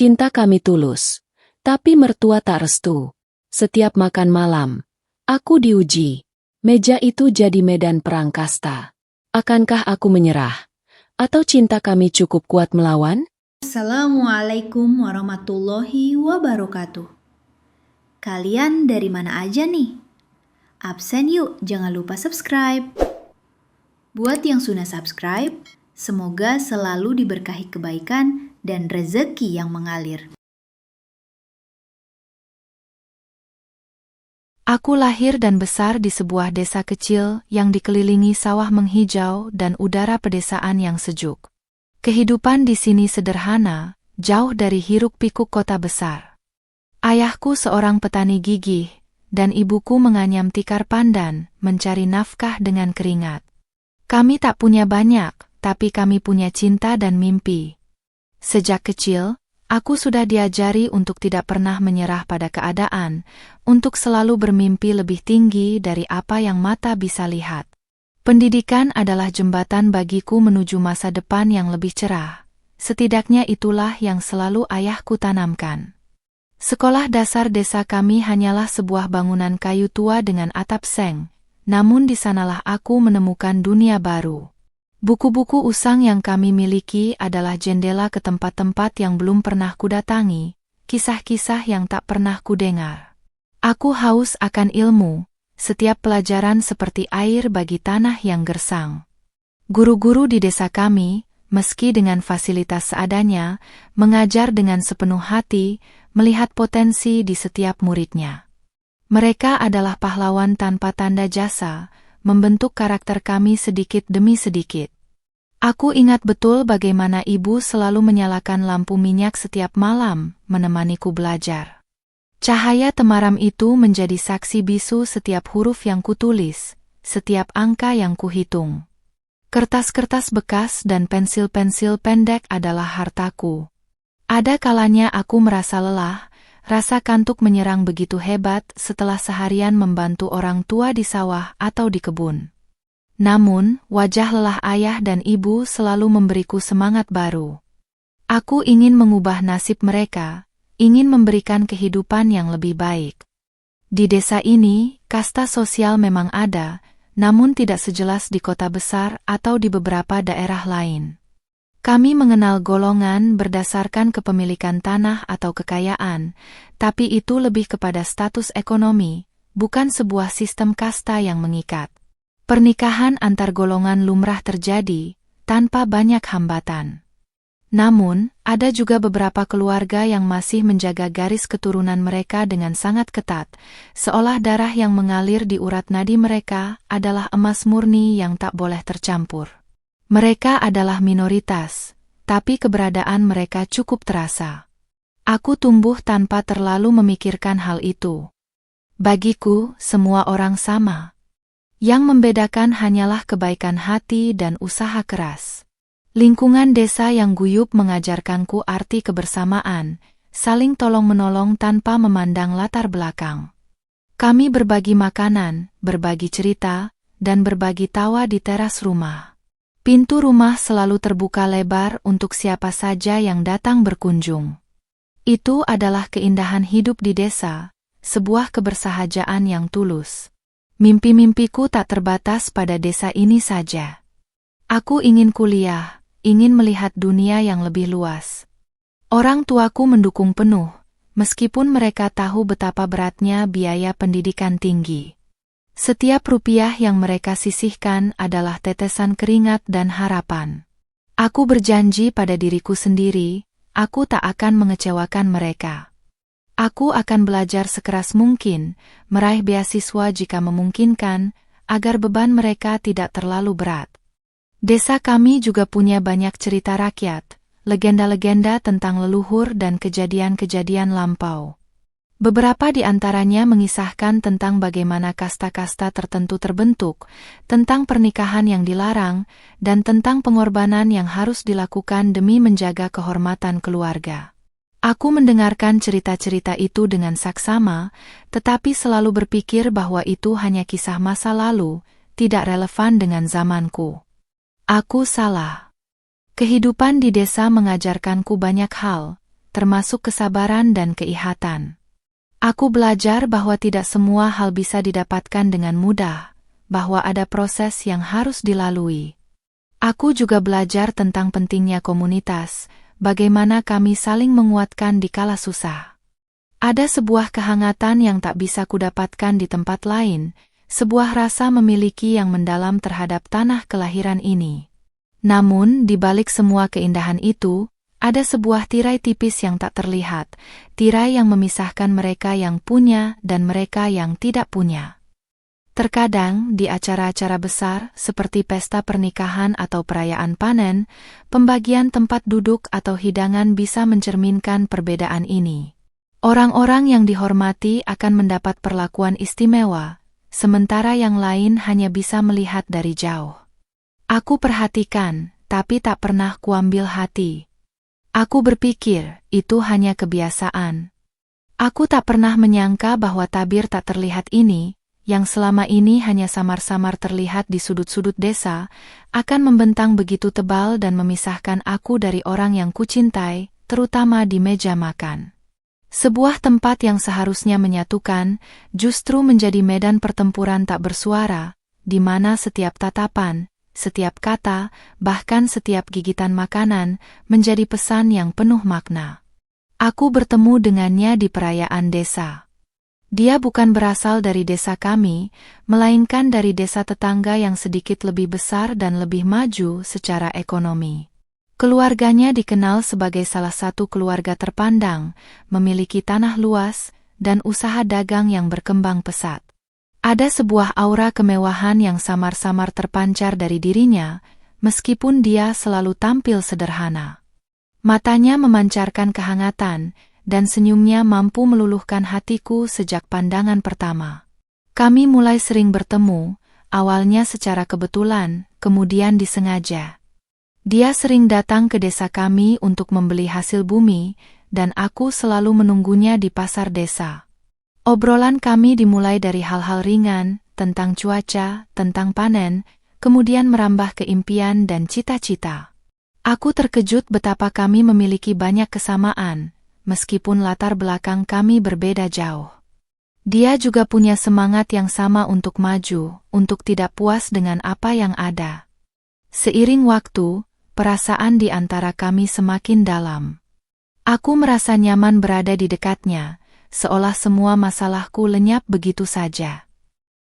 Cinta kami tulus. Tapi mertua tak restu. Setiap makan malam, aku diuji. Meja itu jadi medan perang kasta. Akankah aku menyerah? Atau cinta kami cukup kuat melawan? Assalamualaikum warahmatullahi wabarakatuh. Kalian dari mana aja nih? Absen yuk, jangan lupa subscribe. Buat yang sudah subscribe, semoga selalu diberkahi kebaikan dan rezeki yang mengalir. Aku lahir dan besar di sebuah desa kecil yang dikelilingi sawah menghijau dan udara pedesaan yang sejuk. Kehidupan di sini sederhana, jauh dari hiruk-pikuk kota besar. Ayahku seorang petani gigih, dan ibuku menganyam tikar pandan, mencari nafkah dengan keringat. Kami tak punya banyak, tapi kami punya cinta dan mimpi. Sejak kecil, aku sudah diajari untuk tidak pernah menyerah pada keadaan, untuk selalu bermimpi lebih tinggi dari apa yang mata bisa lihat. Pendidikan adalah jembatan bagiku menuju masa depan yang lebih cerah. Setidaknya itulah yang selalu ayahku tanamkan. Sekolah dasar desa kami hanyalah sebuah bangunan kayu tua dengan atap seng, namun di sanalah aku menemukan dunia baru. Buku-buku usang yang kami miliki adalah jendela ke tempat-tempat yang belum pernah kudatangi, kisah-kisah yang tak pernah kudengar. Aku haus akan ilmu, setiap pelajaran seperti air bagi tanah yang gersang. Guru-guru di desa kami, meski dengan fasilitas seadanya, mengajar dengan sepenuh hati, melihat potensi di setiap muridnya. Mereka adalah pahlawan tanpa tanda jasa, membentuk karakter kami sedikit demi sedikit. Aku ingat betul bagaimana ibu selalu menyalakan lampu minyak setiap malam, menemaniku belajar. Cahaya temaram itu menjadi saksi bisu setiap huruf yang kutulis, setiap angka yang kuhitung. Kertas-kertas bekas dan pensil-pensil pendek adalah hartaku. Ada kalanya aku merasa lelah, rasa kantuk menyerang begitu hebat setelah seharian membantu orang tua di sawah atau di kebun. Namun, wajah lelah ayah dan ibu selalu memberiku semangat baru. Aku ingin mengubah nasib mereka, ingin memberikan kehidupan yang lebih baik. Di desa ini, kasta sosial memang ada, namun tidak sejelas di kota besar atau di beberapa daerah lain. Kami mengenal golongan berdasarkan kepemilikan tanah atau kekayaan, tapi itu lebih kepada status ekonomi, bukan sebuah sistem kasta yang mengikat. Pernikahan antar golongan lumrah terjadi, tanpa banyak hambatan. Namun, ada juga beberapa keluarga yang masih menjaga garis keturunan mereka dengan sangat ketat, seolah darah yang mengalir di urat nadi mereka adalah emas murni yang tak boleh tercampur. Mereka adalah minoritas, tapi keberadaan mereka cukup terasa. Aku tumbuh tanpa terlalu memikirkan hal itu. Bagiku, semua orang sama. Yang membedakan hanyalah kebaikan hati dan usaha keras. Lingkungan desa yang guyup mengajarkanku arti kebersamaan, saling tolong-menolong tanpa memandang latar belakang. Kami berbagi makanan, berbagi cerita, dan berbagi tawa di teras rumah. Pintu rumah selalu terbuka lebar untuk siapa saja yang datang berkunjung. Itu adalah keindahan hidup di desa, sebuah kebersahajaan yang tulus. Mimpi-mimpiku tak terbatas pada desa ini saja. Aku ingin kuliah, ingin melihat dunia yang lebih luas. Orang tuaku mendukung penuh, meskipun mereka tahu betapa beratnya biaya pendidikan tinggi. Setiap rupiah yang mereka sisihkan adalah tetesan keringat dan harapan. Aku berjanji pada diriku sendiri, aku tak akan mengecewakan mereka. Aku akan belajar sekeras mungkin, meraih beasiswa jika memungkinkan, agar beban mereka tidak terlalu berat. Desa kami juga punya banyak cerita rakyat, legenda-legenda tentang leluhur dan kejadian-kejadian lampau. Beberapa di antaranya mengisahkan tentang bagaimana kasta-kasta tertentu terbentuk, tentang pernikahan yang dilarang, dan tentang pengorbanan yang harus dilakukan demi menjaga kehormatan keluarga. Aku mendengarkan cerita-cerita itu dengan saksama, tetapi selalu berpikir bahwa itu hanya kisah masa lalu, tidak relevan dengan zamanku. Aku salah. Kehidupan di desa mengajarkanku banyak hal, termasuk kesabaran dan keihatan. Aku belajar bahwa tidak semua hal bisa didapatkan dengan mudah, bahwa ada proses yang harus dilalui. Aku juga belajar tentang pentingnya komunitas, bagaimana kami saling menguatkan di kala susah. Ada sebuah kehangatan yang tak bisa kudapatkan di tempat lain, sebuah rasa memiliki yang mendalam terhadap tanah kelahiran ini. Namun, di balik semua keindahan itu, ada sebuah tirai tipis yang tak terlihat, tirai yang memisahkan mereka yang punya dan mereka yang tidak punya. Terkadang, di acara-acara besar seperti pesta pernikahan atau perayaan panen, pembagian tempat duduk atau hidangan bisa mencerminkan perbedaan ini. Orang-orang yang dihormati akan mendapat perlakuan istimewa, sementara yang lain hanya bisa melihat dari jauh. Aku perhatikan, tapi tak pernah kuambil hati. Aku berpikir, itu hanya kebiasaan. Aku tak pernah menyangka bahwa tabir tak terlihat ini, yang selama ini hanya samar-samar terlihat di sudut-sudut desa, akan membentang begitu tebal dan memisahkan aku dari orang yang kucintai, terutama di meja makan. Sebuah tempat yang seharusnya menyatukan, justru menjadi medan pertempuran tak bersuara, di mana setiap tatapan, setiap kata, bahkan setiap gigitan makanan, menjadi pesan yang penuh makna. Aku bertemu dengannya di perayaan desa. Dia bukan berasal dari desa kami, melainkan dari desa tetangga yang sedikit lebih besar dan lebih maju secara ekonomi. Keluarganya dikenal sebagai salah satu keluarga terpandang, memiliki tanah luas, dan usaha dagang yang berkembang pesat. Ada sebuah aura kemewahan yang samar-samar terpancar dari dirinya, meskipun dia selalu tampil sederhana. Matanya memancarkan kehangatan, dan senyumnya mampu meluluhkan hatiku sejak pandangan pertama. Kami mulai sering bertemu, awalnya secara kebetulan, kemudian disengaja. Dia sering datang ke desa kami untuk membeli hasil bumi, dan aku selalu menunggunya di pasar desa. Obrolan kami dimulai dari hal-hal ringan, tentang cuaca, tentang panen, kemudian merambah ke impian dan cita-cita. Aku terkejut betapa kami memiliki banyak kesamaan, meskipun latar belakang kami berbeda jauh. Dia juga punya semangat yang sama untuk maju, untuk tidak puas dengan apa yang ada. Seiring waktu, perasaan di antara kami semakin dalam. Aku merasa nyaman berada di dekatnya, seolah semua masalahku lenyap begitu saja.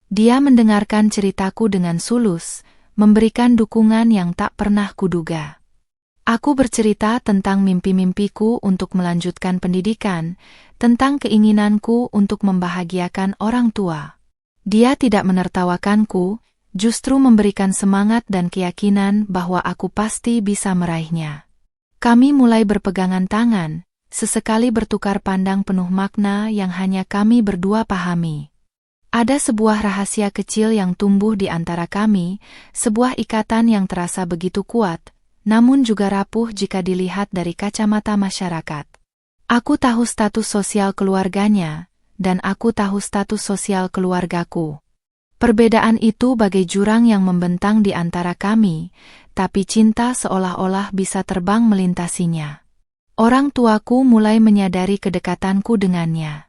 Dia mendengarkan ceritaku dengan sulus, memberikan dukungan yang tak pernah kuduga. Aku bercerita tentang mimpi-mimpiku untuk melanjutkan pendidikan, tentang keinginanku untuk membahagiakan orang tua. Dia tidak menertawakanku, justru memberikan semangat dan keyakinan bahwa aku pasti bisa meraihnya. Kami mulai berpegangan tangan, sesekali bertukar pandang penuh makna yang hanya kami berdua pahami. Ada sebuah rahasia kecil yang tumbuh di antara kami, sebuah ikatan yang terasa begitu kuat, namun juga rapuh jika dilihat dari kacamata masyarakat. Aku tahu status sosial keluarganya, dan aku tahu status sosial keluargaku. Perbedaan itu bagai jurang yang membentang di antara kami, tapi cinta seolah-olah bisa terbang melintasinya. Orang tuaku mulai menyadari kedekatanku dengannya.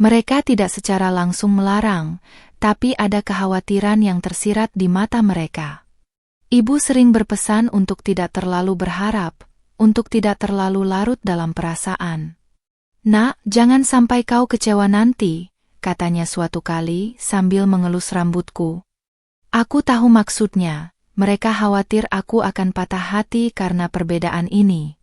Mereka tidak secara langsung melarang, tapi ada kekhawatiran yang tersirat di mata mereka. Ibu sering berpesan untuk tidak terlalu berharap, untuk tidak terlalu larut dalam perasaan. "Nak, jangan sampai kau kecewa nanti," katanya suatu kali sambil mengelus rambutku. Aku tahu maksudnya, mereka khawatir aku akan patah hati karena perbedaan ini.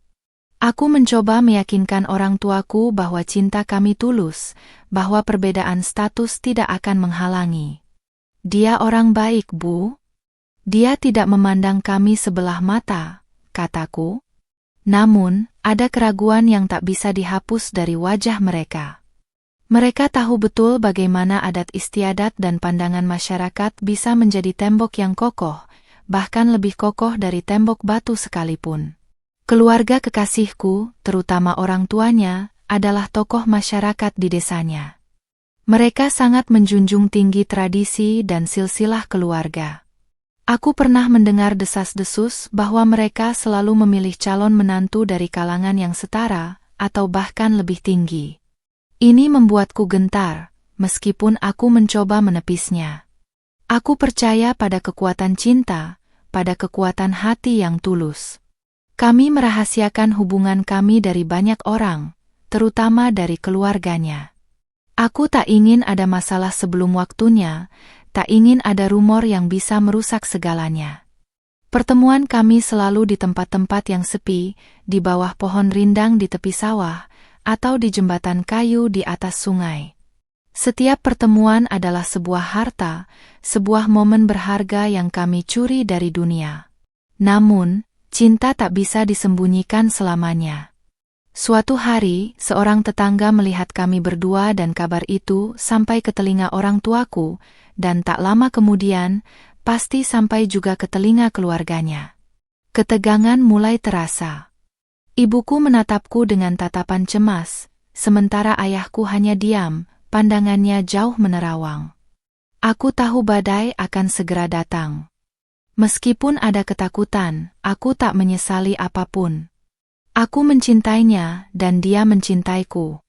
Aku mencoba meyakinkan orang tuaku bahwa cinta kami tulus, bahwa perbedaan status tidak akan menghalangi. "Dia orang baik, Bu. Dia tidak memandang kami sebelah mata," kataku. Namun, ada keraguan yang tak bisa dihapus dari wajah mereka. Mereka tahu betul bagaimana adat istiadat dan pandangan masyarakat bisa menjadi tembok yang kokoh, bahkan lebih kokoh dari tembok batu sekalipun. Keluarga kekasihku, terutama orang tuanya, adalah tokoh masyarakat di desanya. Mereka sangat menjunjung tinggi tradisi dan silsilah keluarga. Aku pernah mendengar desas-desus bahwa mereka selalu memilih calon menantu dari kalangan yang setara, atau bahkan lebih tinggi. Ini membuatku gentar, meskipun aku mencoba menepisnya. Aku percaya pada kekuatan cinta, pada kekuatan hati yang tulus. Kami merahasiakan hubungan kami dari banyak orang, terutama dari keluarganya. Aku tak ingin ada masalah sebelum waktunya, tak ingin ada rumor yang bisa merusak segalanya. Pertemuan kami selalu di tempat-tempat yang sepi, di bawah pohon rindang di tepi sawah, atau di jembatan kayu di atas sungai. Setiap pertemuan adalah sebuah harta, sebuah momen berharga yang kami curi dari dunia. Namun, cinta tak bisa disembunyikan selamanya. Suatu hari, seorang tetangga melihat kami berdua dan kabar itu sampai ke telinga orang tuaku, dan tak lama kemudian, pasti sampai juga ke telinga keluarganya. Ketegangan mulai terasa. Ibuku menatapku dengan tatapan cemas, sementara ayahku hanya diam, pandangannya jauh menerawang. Aku tahu badai akan segera datang. Meskipun ada ketakutan, aku tak menyesali apapun. Aku mencintainya dan dia mencintaiku.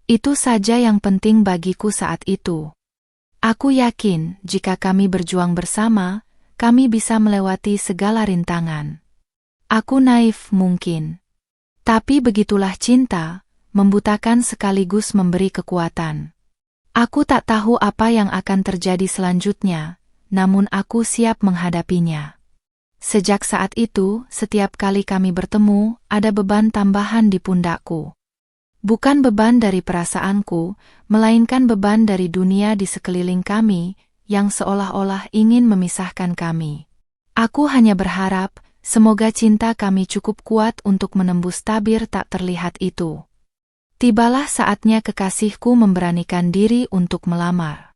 Itu saja yang penting bagiku saat itu. Aku yakin jika kami berjuang bersama, kami bisa melewati segala rintangan. Aku naif mungkin. Tapi begitulah cinta, membutakan sekaligus memberi kekuatan. Aku tak tahu apa yang akan terjadi selanjutnya, namun aku siap menghadapinya. Sejak saat itu, setiap kali kami bertemu, ada beban tambahan di pundakku. Bukan beban dari perasaanku, melainkan beban dari dunia di sekeliling kami, yang seolah-olah ingin memisahkan kami. Aku hanya berharap, semoga cinta kami cukup kuat untuk menembus tabir tak terlihat itu. Tibalah saatnya kekasihku memberanikan diri untuk melamar.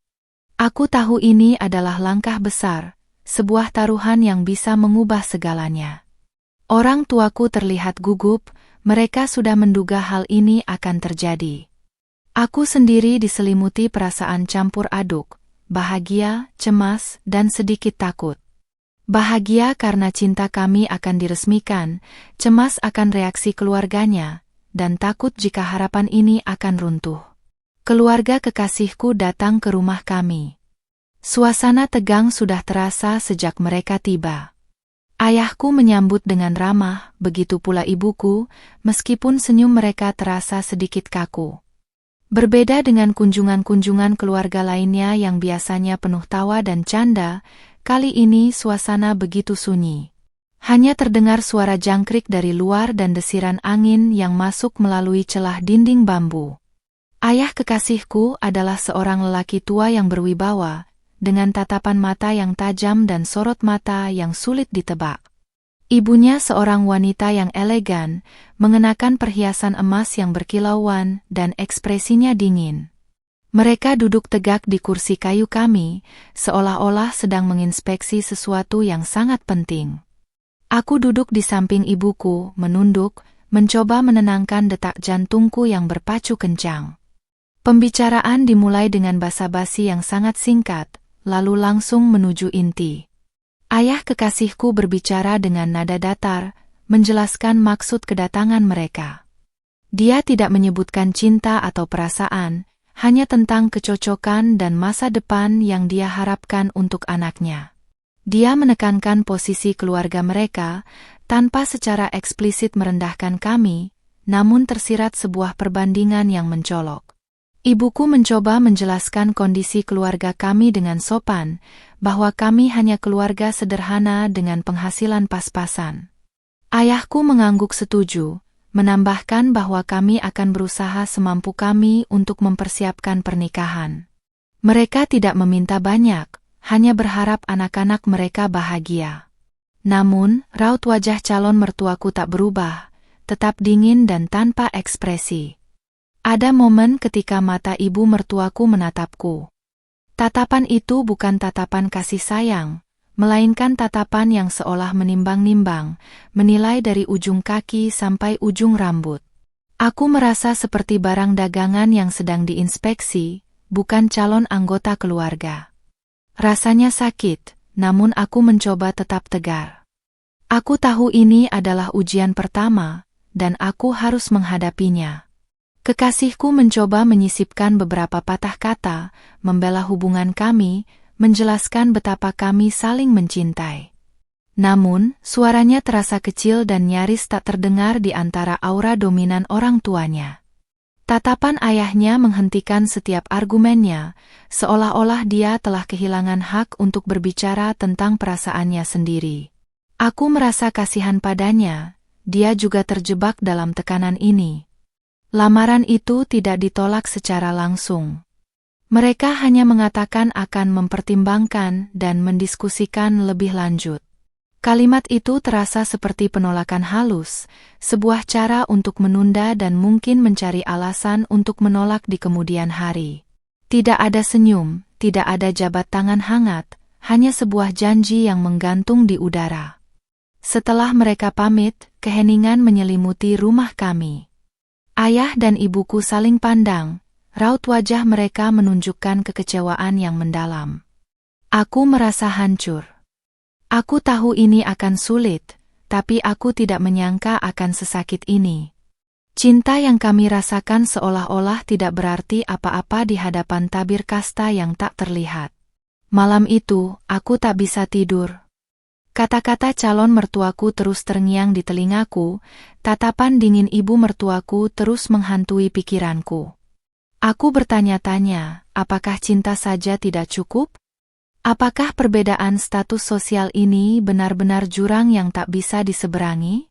Aku tahu ini adalah langkah besar, sebuah taruhan yang bisa mengubah segalanya. Orang tuaku terlihat gugup, mereka sudah menduga hal ini akan terjadi. Aku sendiri diselimuti perasaan campur aduk, bahagia, cemas, dan sedikit takut. Bahagia karena cinta kami akan diresmikan, cemas akan reaksi keluarganya, dan takut jika harapan ini akan runtuh. Keluarga kekasihku datang ke rumah kami. Suasana tegang sudah terasa sejak mereka tiba. Ayahku menyambut dengan ramah, begitu pula ibuku, meskipun senyum mereka terasa sedikit kaku. Berbeda dengan kunjungan-kunjungan keluarga lainnya yang biasanya penuh tawa dan canda, kali ini suasana begitu sunyi. Hanya terdengar suara jangkrik dari luar dan desiran angin yang masuk melalui celah dinding bambu. Ayah kekasihku adalah seorang lelaki tua yang berwibawa, dengan tatapan mata yang tajam dan sorot mata yang sulit ditebak. Ibunya seorang wanita yang elegan, mengenakan perhiasan emas yang berkilauan dan ekspresinya dingin. Mereka duduk tegak di kursi kayu kami, seolah-olah sedang menginspeksi sesuatu yang sangat penting. Aku duduk di samping ibuku, menunduk, mencoba menenangkan detak jantungku yang berpacu kencang. Pembicaraan dimulai dengan basa-basi yang sangat singkat, lalu langsung menuju inti. Ayah kekasihku berbicara dengan nada datar, menjelaskan maksud kedatangan mereka. Dia tidak menyebutkan cinta atau perasaan, hanya tentang kecocokan dan masa depan yang dia harapkan untuk anaknya. Dia menekankan posisi keluarga mereka, tanpa secara eksplisit merendahkan kami, namun tersirat sebuah perbandingan yang mencolok. Ibuku mencoba menjelaskan kondisi keluarga kami dengan sopan, bahwa kami hanya keluarga sederhana dengan penghasilan pas-pasan. Ayahku mengangguk setuju, menambahkan bahwa kami akan berusaha semampu kami untuk mempersiapkan pernikahan. Mereka tidak meminta banyak, hanya berharap anak-anak mereka bahagia. Namun, raut wajah calon mertuaku tak berubah, tetap dingin dan tanpa ekspresi. Ada momen ketika mata ibu mertuaku menatapku. Tatapan itu bukan tatapan kasih sayang, melainkan tatapan yang seolah menimbang-nimbang, menilai dari ujung kaki sampai ujung rambut. Aku merasa seperti barang dagangan yang sedang diinspeksi, bukan calon anggota keluarga. Rasanya sakit, namun aku mencoba tetap tegar. Aku tahu ini adalah ujian pertama, dan aku harus menghadapinya. Kekasihku mencoba menyisipkan beberapa patah kata, membela hubungan kami, menjelaskan betapa kami saling mencintai. Namun, suaranya terasa kecil dan nyaris tak terdengar di antara aura dominan orang tuanya. Tatapan ayahnya menghentikan setiap argumennya, seolah-olah dia telah kehilangan hak untuk berbicara tentang perasaannya sendiri. Aku merasa kasihan padanya, dia juga terjebak dalam tekanan ini. Lamaran itu tidak ditolak secara langsung. Mereka hanya mengatakan akan mempertimbangkan dan mendiskusikan lebih lanjut. Kalimat itu terasa seperti penolakan halus, sebuah cara untuk menunda dan mungkin mencari alasan untuk menolak di kemudian hari. Tidak ada senyum, tidak ada jabat tangan hangat, hanya sebuah janji yang menggantung di udara. Setelah mereka pamit, keheningan menyelimuti rumah kami. Ayah dan ibuku saling pandang, raut wajah mereka menunjukkan kekecewaan yang mendalam. Aku merasa hancur. Aku tahu ini akan sulit, tapi aku tidak menyangka akan sesakit ini. Cinta yang kami rasakan seolah-olah tidak berarti apa-apa di hadapan tabir kasta yang tak terlihat. Malam itu, aku tak bisa tidur. Kata-kata calon mertuaku terus terngiang di telingaku, tatapan dingin ibu mertuaku terus menghantui pikiranku. Aku bertanya-tanya, apakah cinta saja tidak cukup? Apakah perbedaan status sosial ini benar-benar jurang yang tak bisa diseberangi?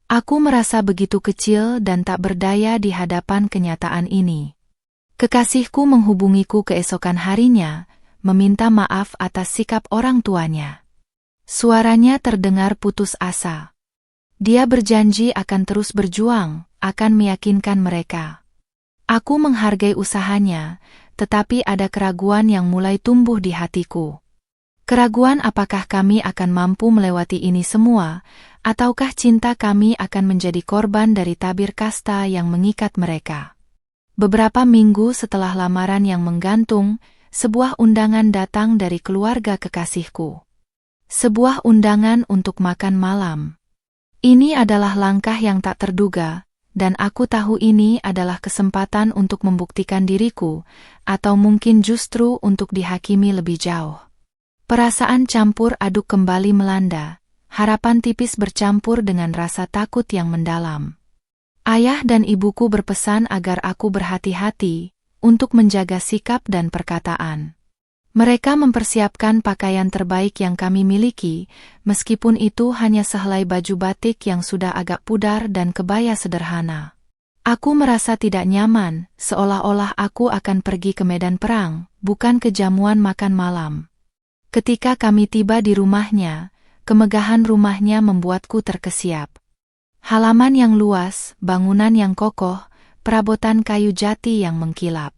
Aku merasa begitu kecil dan tak berdaya di hadapan kenyataan ini. Kekasihku menghubungiku keesokan harinya, meminta maaf atas sikap orang tuanya. Suaranya terdengar putus asa. Dia berjanji akan terus berjuang, akan meyakinkan mereka. Aku menghargai usahanya, tetapi ada keraguan yang mulai tumbuh di hatiku. Keraguan apakah kami akan mampu melewati ini semua, ataukah cinta kami akan menjadi korban dari tabir kasta yang mengikat mereka. Beberapa minggu setelah lamaran yang menggantung, sebuah undangan datang dari keluarga kekasihku. Sebuah undangan untuk makan malam. Ini adalah langkah yang tak terduga, dan aku tahu ini adalah kesempatan untuk membuktikan diriku, atau mungkin justru untuk dihakimi lebih jauh. Perasaan campur aduk kembali melanda, harapan tipis bercampur dengan rasa takut yang mendalam. Ayah dan ibuku berpesan agar aku berhati-hati, untuk menjaga sikap dan perkataan. Mereka mempersiapkan pakaian terbaik yang kami miliki, meskipun itu hanya sehelai baju batik yang sudah agak pudar dan kebaya sederhana. Aku merasa tidak nyaman, seolah-olah aku akan pergi ke medan perang, bukan ke jamuan makan malam. Ketika kami tiba di rumahnya, kemegahan rumahnya membuatku terkesiap. Halaman yang luas, bangunan yang kokoh, perabotan kayu jati yang mengkilap.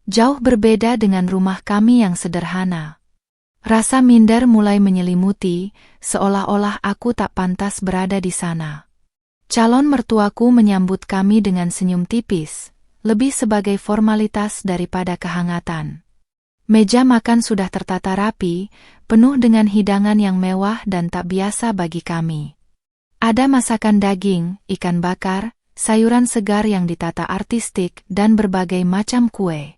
Jauh berbeda dengan rumah kami yang sederhana. Rasa minder mulai menyelimuti, seolah-olah aku tak pantas berada di sana. Calon mertuaku menyambut kami dengan senyum tipis, lebih sebagai formalitas daripada kehangatan. Meja makan sudah tertata rapi, penuh dengan hidangan yang mewah dan tak biasa bagi kami. Ada masakan daging, ikan bakar, sayuran segar yang ditata artistik, dan berbagai macam kue.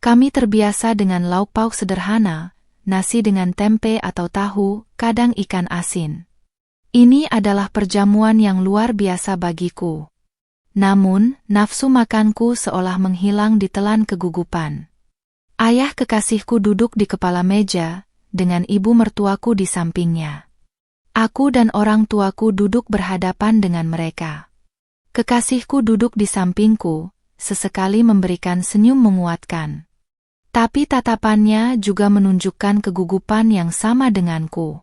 Kami terbiasa dengan lauk pauk sederhana, nasi dengan tempe atau tahu, kadang ikan asin. Ini adalah perjamuan yang luar biasa bagiku. Namun, nafsu makanku seolah menghilang ditelan kegugupan. Ayah kekasihku duduk di kepala meja, dengan ibu mertuaku di sampingnya. Aku dan orang tuaku duduk berhadapan dengan mereka. Kekasihku duduk di sampingku, sesekali memberikan senyum menguatkan. Tapi tatapannya juga menunjukkan kegugupan yang sama denganku.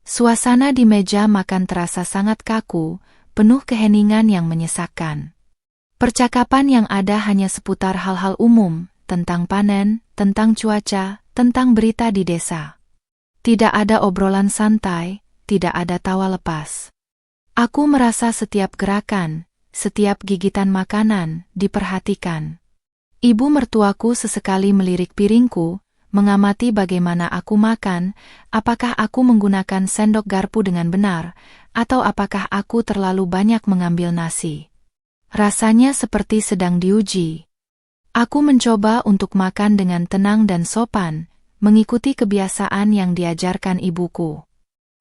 Suasana di meja makan terasa sangat kaku, penuh keheningan yang menyesakkan. Percakapan yang ada hanya seputar hal-hal umum, tentang panen, tentang cuaca, tentang berita di desa. Tidak ada obrolan santai, tidak ada tawa lepas. Aku merasa setiap gerakan, setiap gigitan makanan, diperhatikan. Ibu mertuaku sesekali melirik piringku, mengamati bagaimana aku makan, apakah aku menggunakan sendok garpu dengan benar, atau apakah aku terlalu banyak mengambil nasi? Rasanya seperti sedang diuji. Aku mencoba untuk makan dengan tenang dan sopan, mengikuti kebiasaan yang diajarkan ibuku.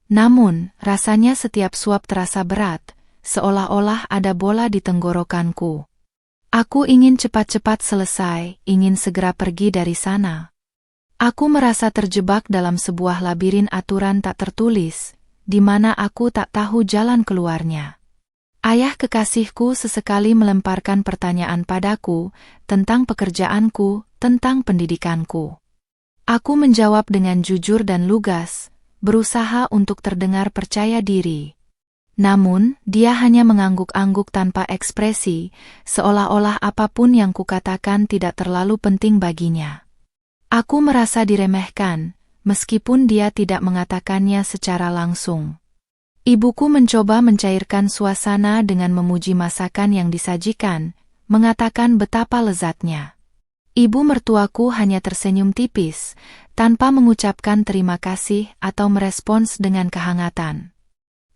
Namun, rasanya setiap suap terasa berat, seolah-olah ada bola di tenggorokanku. Aku ingin cepat-cepat selesai, ingin segera pergi dari sana. Aku merasa terjebak dalam sebuah labirin aturan tak tertulis, di mana aku tak tahu jalan keluarnya. Ayah kekasihku sesekali melemparkan pertanyaan padaku tentang pekerjaanku, tentang pendidikanku. Aku menjawab dengan jujur dan lugas, berusaha untuk terdengar percaya diri. Namun, dia hanya mengangguk-angguk tanpa ekspresi, seolah-olah apapun yang kukatakan tidak terlalu penting baginya. Aku merasa diremehkan, meskipun dia tidak mengatakannya secara langsung. Ibuku mencoba mencairkan suasana dengan memuji masakan yang disajikan, mengatakan betapa lezatnya. Ibu mertuaku hanya tersenyum tipis, tanpa mengucapkan terima kasih atau merespons dengan kehangatan.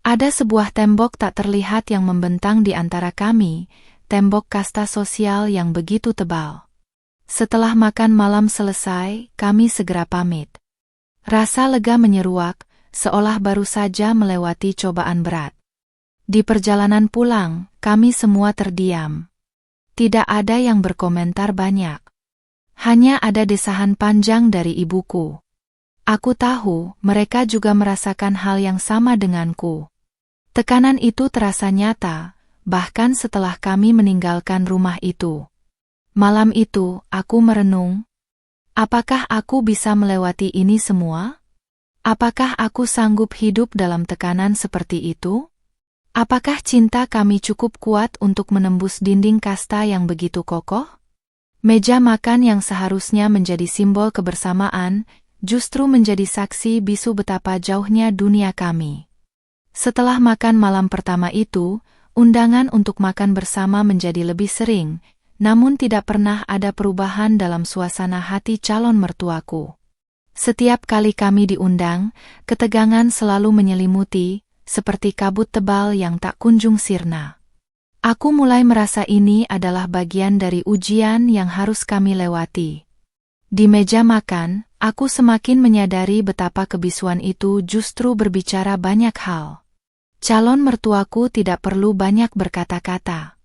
Ada sebuah tembok tak terlihat yang membentang di antara kami, tembok kasta sosial yang begitu tebal. Setelah makan malam selesai, kami segera pamit. Rasa lega menyeruak, seolah baru saja melewati cobaan berat. Di perjalanan pulang, kami semua terdiam. Tidak ada yang berkomentar banyak. Hanya ada desahan panjang dari ibuku. Aku tahu mereka juga merasakan hal yang sama denganku. Tekanan itu terasa nyata, bahkan setelah kami meninggalkan rumah itu. Malam itu, aku merenung. Apakah aku bisa melewati ini semua? Apakah aku sanggup hidup dalam tekanan seperti itu? Apakah cinta kami cukup kuat untuk menembus dinding kasta yang begitu kokoh? Meja makan yang seharusnya menjadi simbol kebersamaan, justru menjadi saksi bisu betapa jauhnya dunia kami. Setelah makan malam pertama itu, undangan untuk makan bersama menjadi lebih sering, namun tidak pernah ada perubahan dalam suasana hati calon mertuaku. Setiap kali kami diundang, ketegangan selalu menyelimuti, seperti kabut tebal yang tak kunjung sirna. Aku mulai merasa ini adalah bagian dari ujian yang harus kami lewati. Di meja makan, aku semakin menyadari betapa kebisuan itu justru berbicara banyak hal. Calon mertuaku tidak perlu banyak berkata-kata.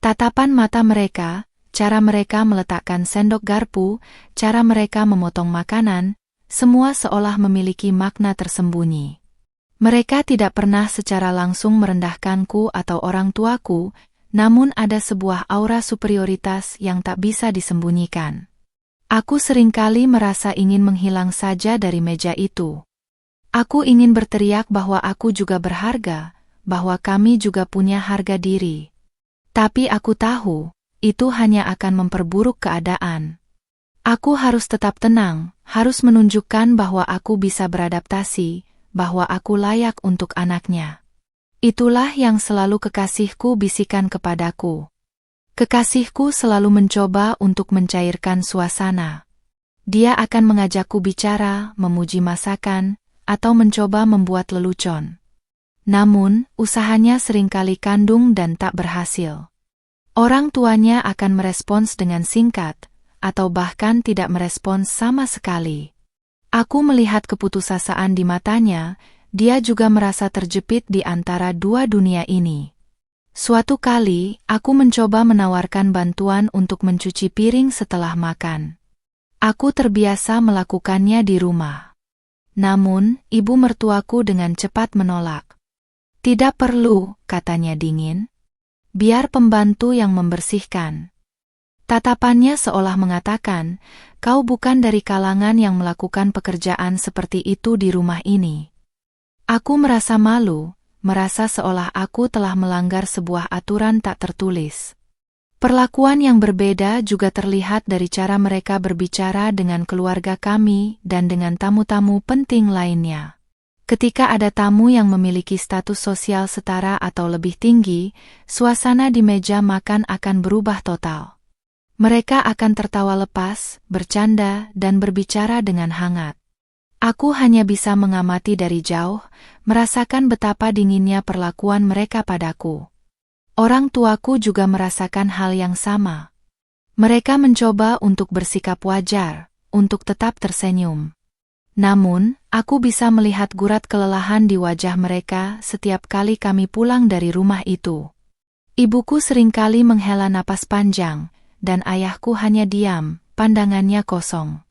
Tatapan mata mereka, cara mereka meletakkan sendok garpu, cara mereka memotong makanan, semua seolah memiliki makna tersembunyi. Mereka tidak pernah secara langsung merendahkanku atau orang tuaku, namun ada sebuah aura superioritas yang tak bisa disembunyikan. Aku seringkali merasa ingin menghilang saja dari meja itu. Aku ingin berteriak bahwa aku juga berharga, bahwa kami juga punya harga diri. Tapi aku tahu, itu hanya akan memperburuk keadaan. Aku harus tetap tenang, harus menunjukkan bahwa aku bisa beradaptasi, bahwa aku layak untuk anaknya. Itulah yang selalu kekasihku bisikan kepadaku. Kekasihku selalu mencoba untuk mencairkan suasana. Dia akan mengajakku bicara, memuji masakan, atau mencoba membuat lelucon. Namun, usahanya seringkali kandung dan tak berhasil. Orang tuanya akan merespons dengan singkat, atau bahkan tidak merespons sama sekali. Aku melihat keputusasaan di matanya, dia juga merasa terjepit di antara dua dunia ini. Suatu kali, aku mencoba menawarkan bantuan untuk mencuci piring setelah makan. Aku terbiasa melakukannya di rumah. Namun, ibu mertuaku dengan cepat menolak. Tidak perlu, katanya dingin. Biar pembantu yang membersihkan. Tatapannya seolah mengatakan, kau bukan dari kalangan yang melakukan pekerjaan seperti itu di rumah ini. Aku merasa malu, merasa seolah aku telah melanggar sebuah aturan tak tertulis. Perlakuan yang berbeda juga terlihat dari cara mereka berbicara dengan keluarga kami dan dengan tamu-tamu penting lainnya. Ketika ada tamu yang memiliki status sosial setara atau lebih tinggi, suasana di meja makan akan berubah total. Mereka akan tertawa lepas, bercanda, dan berbicara dengan hangat. Aku hanya bisa mengamati dari jauh, merasakan betapa dinginnya perlakuan mereka padaku. Orang tuaku juga merasakan hal yang sama. Mereka mencoba untuk bersikap wajar, untuk tetap tersenyum. Namun, aku bisa melihat gurat kelelahan di wajah mereka setiap kali kami pulang dari rumah itu. Ibuku seringkali menghela napas panjang, dan ayahku hanya diam, pandangannya kosong.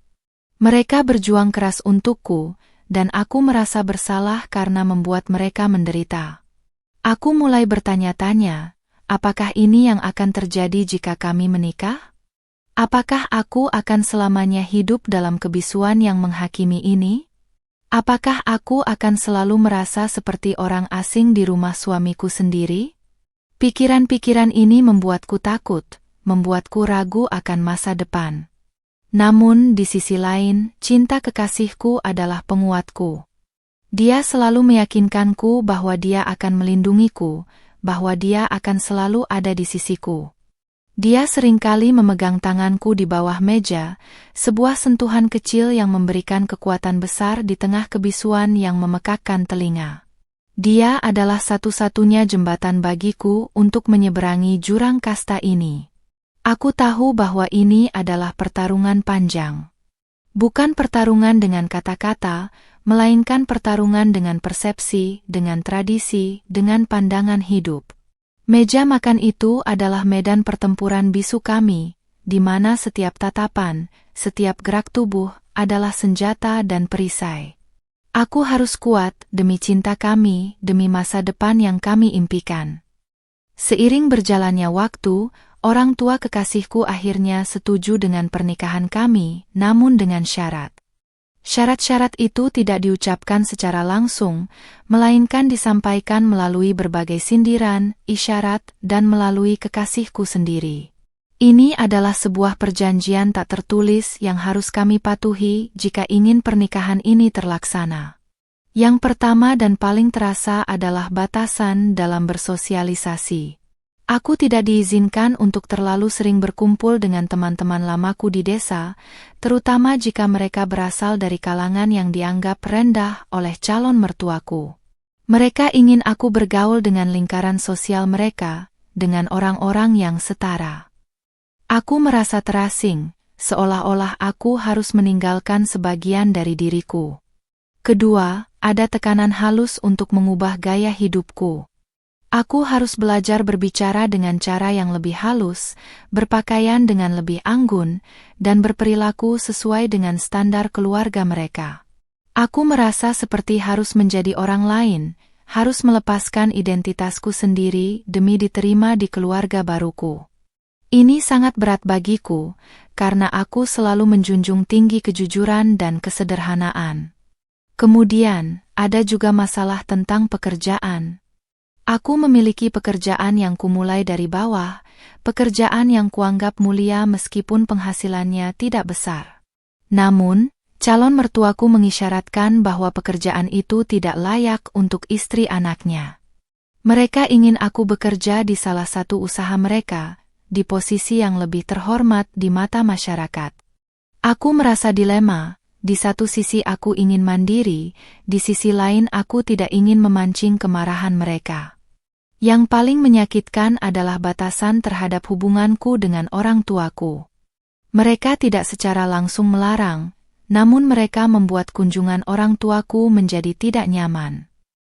Mereka berjuang keras untukku, dan aku merasa bersalah karena membuat mereka menderita. Aku mulai bertanya-tanya, apakah ini yang akan terjadi jika kami menikah? Apakah aku akan selamanya hidup dalam kebisuan yang menghakimi ini? Apakah aku akan selalu merasa seperti orang asing di rumah suamiku sendiri? Pikiran-pikiran ini membuatku takut, membuatku ragu akan masa depan. Namun, di sisi lain, cinta kekasihku adalah penguatku. Dia selalu meyakinkanku bahwa dia akan melindungiku, bahwa dia akan selalu ada di sisiku. Dia seringkali memegang tanganku di bawah meja, sebuah sentuhan kecil yang memberikan kekuatan besar di tengah kebisuan yang memekakkan telinga. Dia adalah satu-satunya jembatan bagiku untuk menyeberangi jurang kasta ini. Aku tahu bahwa ini adalah pertarungan panjang. Bukan pertarungan dengan kata-kata, melainkan pertarungan dengan persepsi, dengan tradisi, dengan pandangan hidup. Meja makan itu adalah medan pertempuran bisu kami, di mana setiap tatapan, setiap gerak tubuh adalah senjata dan perisai. Aku harus kuat demi cinta kami, demi masa depan yang kami impikan. Seiring berjalannya waktu, orang tua kekasihku akhirnya setuju dengan pernikahan kami, namun dengan syarat. Syarat-syarat itu tidak diucapkan secara langsung, melainkan disampaikan melalui berbagai sindiran, isyarat, dan melalui kekasihku sendiri. Ini adalah sebuah perjanjian tak tertulis yang harus kami patuhi jika ingin pernikahan ini terlaksana. Yang pertama dan paling terasa adalah batasan dalam bersosialisasi. Aku tidak diizinkan untuk terlalu sering berkumpul dengan teman-teman lamaku di desa, terutama jika mereka berasal dari kalangan yang dianggap rendah oleh calon mertuaku. Mereka ingin aku bergaul dengan lingkaran sosial mereka, dengan orang-orang yang setara. Aku merasa terasing, seolah-olah aku harus meninggalkan sebagian dari diriku. Kedua, ada tekanan halus untuk mengubah gaya hidupku. Aku harus belajar berbicara dengan cara yang lebih halus, berpakaian dengan lebih anggun, dan berperilaku sesuai dengan standar keluarga mereka. Aku merasa seperti harus menjadi orang lain, harus melepaskan identitasku sendiri demi diterima di keluarga baruku. Ini sangat berat bagiku, karena aku selalu menjunjung tinggi kejujuran dan kesederhanaan. Kemudian, ada juga masalah tentang pekerjaan. Aku memiliki pekerjaan yang kumulai dari bawah, pekerjaan yang kuanggap mulia meskipun penghasilannya tidak besar. Namun, calon mertuaku mengisyaratkan bahwa pekerjaan itu tidak layak untuk istri anaknya. Mereka ingin aku bekerja di salah satu usaha mereka, di posisi yang lebih terhormat di mata masyarakat. Aku merasa dilema. Di satu sisi aku ingin mandiri, di sisi lain aku tidak ingin memancing kemarahan mereka. Yang paling menyakitkan adalah batasan terhadap hubunganku dengan orang tuaku. Mereka tidak secara langsung melarang, namun mereka membuat kunjungan orang tuaku menjadi tidak nyaman.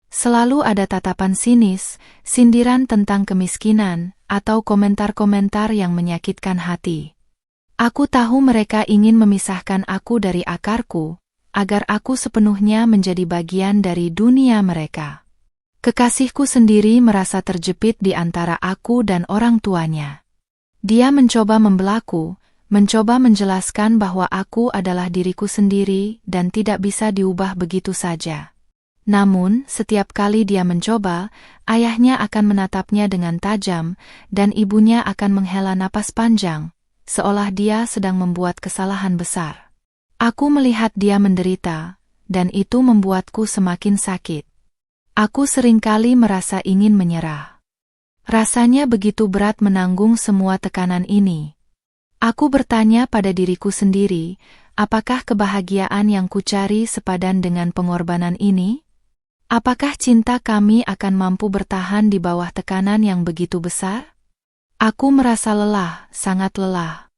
Selalu ada tatapan sinis, sindiran tentang kemiskinan, atau komentar-komentar yang menyakitkan hati. Aku tahu mereka ingin memisahkan aku dari akarku, agar aku sepenuhnya menjadi bagian dari dunia mereka. Kekasihku sendiri merasa terjepit di antara aku dan orang tuanya. Dia mencoba membelaku, mencoba menjelaskan bahwa aku adalah diriku sendiri dan tidak bisa diubah begitu saja. Namun, setiap kali dia mencoba, ayahnya akan menatapnya dengan tajam, dan ibunya akan menghela napas panjang, seolah dia sedang membuat kesalahan besar. Aku melihat dia menderita, dan itu membuatku semakin sakit. Aku seringkali merasa ingin menyerah. Rasanya begitu berat menanggung semua tekanan ini. Aku bertanya pada diriku sendiri, apakah kebahagiaan yang kucari sepadan dengan pengorbanan ini? Apakah cinta kami akan mampu bertahan di bawah tekanan yang begitu besar? Aku merasa lelah, sangat lelah.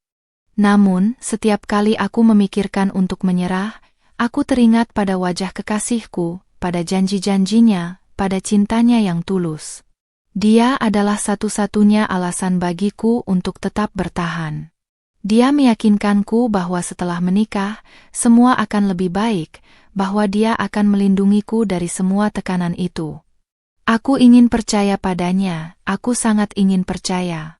Namun, setiap kali aku memikirkan untuk menyerah, aku teringat pada wajah kekasihku, pada janji-janjinya, pada cintanya yang tulus. Dia adalah satu-satunya alasan bagiku untuk tetap bertahan. Dia meyakinkanku bahwa setelah menikah, semua akan lebih baik, bahwa dia akan melindungiku dari semua tekanan itu. Aku ingin percaya padanya, aku sangat ingin percaya.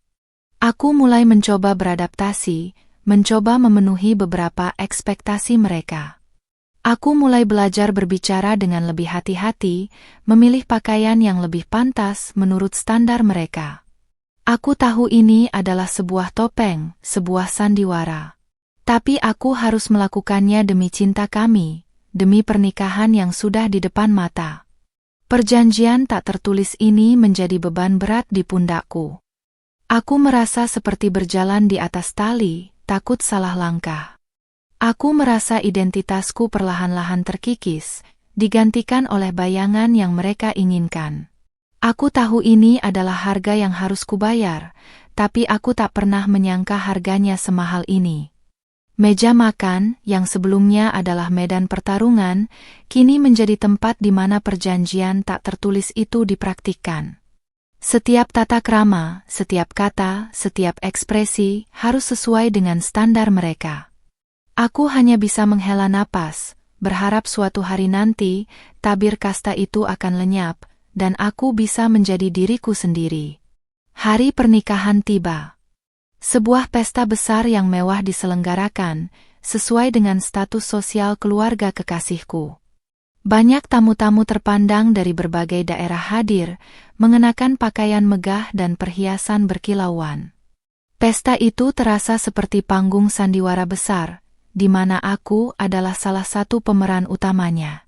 Aku mulai mencoba beradaptasi, mencoba memenuhi beberapa ekspektasi mereka. Aku mulai belajar berbicara dengan lebih hati-hati, memilih pakaian yang lebih pantas menurut standar mereka. Aku tahu ini adalah sebuah topeng, sebuah sandiwara. Tapi aku harus melakukannya demi cinta kami, demi pernikahan yang sudah di depan mata. Perjanjian tak tertulis ini menjadi beban berat di pundakku. Aku merasa seperti berjalan di atas tali, takut salah langkah. Aku merasa identitasku perlahan-lahan terkikis, digantikan oleh bayangan yang mereka inginkan. Aku tahu ini adalah harga yang harus kubayar, tapi aku tak pernah menyangka harganya semahal ini. Meja makan, yang sebelumnya adalah medan pertarungan, kini menjadi tempat di mana perjanjian tak tertulis itu dipraktikkan. Setiap tata krama, setiap kata, setiap ekspresi harus sesuai dengan standar mereka. Aku hanya bisa menghela napas, berharap suatu hari nanti, tabir kasta itu akan lenyap, dan aku bisa menjadi diriku sendiri. Hari pernikahan tiba. Sebuah pesta besar yang mewah diselenggarakan, sesuai dengan status sosial keluarga kekasihku. Banyak tamu-tamu terpandang dari berbagai daerah hadir, mengenakan pakaian megah dan perhiasan berkilauan. Pesta itu terasa seperti panggung sandiwara besar, di mana aku adalah salah satu pemeran utamanya.